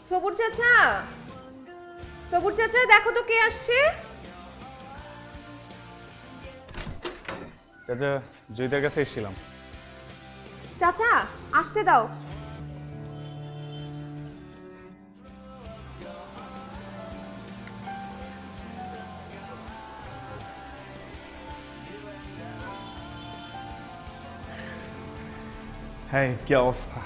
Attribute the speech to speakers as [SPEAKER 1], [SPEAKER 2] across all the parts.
[SPEAKER 1] সবুর চাচা, সবুর চাচা দেখো তো কে আসছে।
[SPEAKER 2] চাচা জয়িতার কাছে এসেছিলাম।
[SPEAKER 1] চাচা আসতে দাও।
[SPEAKER 2] হ্যাঁ, কি অবস্থা?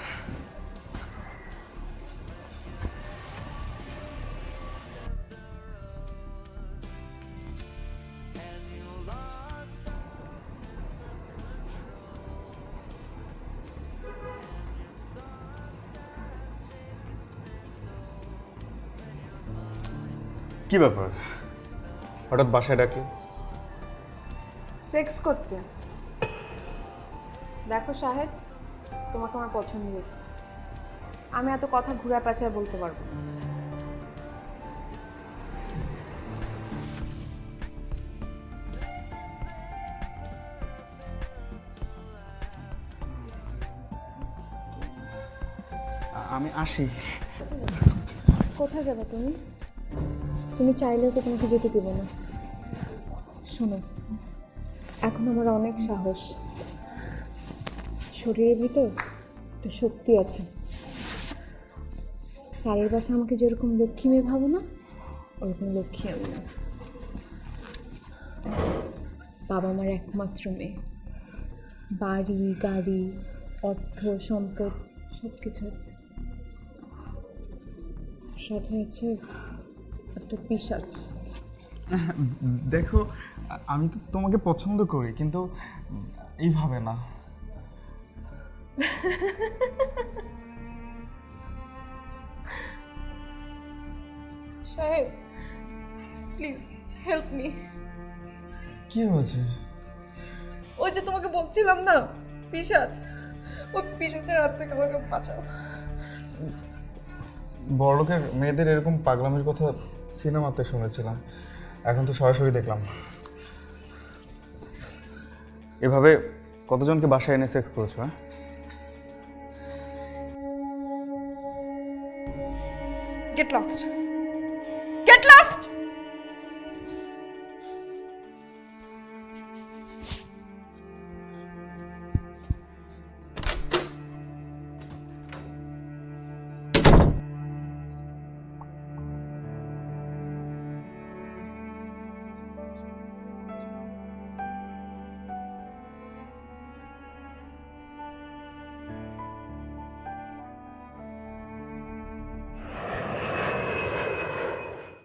[SPEAKER 2] কি ব্যাপার, হঠাৎ বাসায় ডাকলি?
[SPEAKER 1] সেক্স করতে। দেখো শাহেদ, তোমাকে আমার পছন্দ হয়েছে। আমি এত কথা ঘুরা পেঁচায় বলতে পারবো না।
[SPEAKER 2] আমি আসি।
[SPEAKER 1] কোথায় যাবে তুমি? তুমি চাইলেও তো তোমাকে যেতে দেবো না। শোনো, এখন আমার অনেক সাহস, শরীরের ভিতর একটা শক্তি আছে। স্যারের বাসা আমাকে যেরকম লক্ষ্মী মেয়ে ভাবো না, ওরকম লক্ষ্মী আমি না। বাবা আমার একমাত্র মেয়ে, বাড়ি গাড়ি অর্থ সম্পদ সব কিছু আছে, সাথে আছে একটা পিশাচ।
[SPEAKER 2] দেখো, আমি তো তোমাকে পছন্দ করি, কিন্তু এইভাবে না।
[SPEAKER 1] সাহেব প্লিজ হেল্প মি।
[SPEAKER 2] কি হয়েছে?
[SPEAKER 1] ওই যে তোমাকে বলছিলাম না, পিশাচ, ওই পিশাচের হাত থেকে আমাকে বাঁচাও।
[SPEAKER 2] বড়লোকের মেয়েদের এরকম পাগলামির কথা সিনেমাতে শুনেছিলাম, এখন তো সরাসরি দেখলাম। এভাবে কতজনকে বাসায় এনে সেক্স করেছো? হ্যাঁ,
[SPEAKER 1] গেট লস্ট।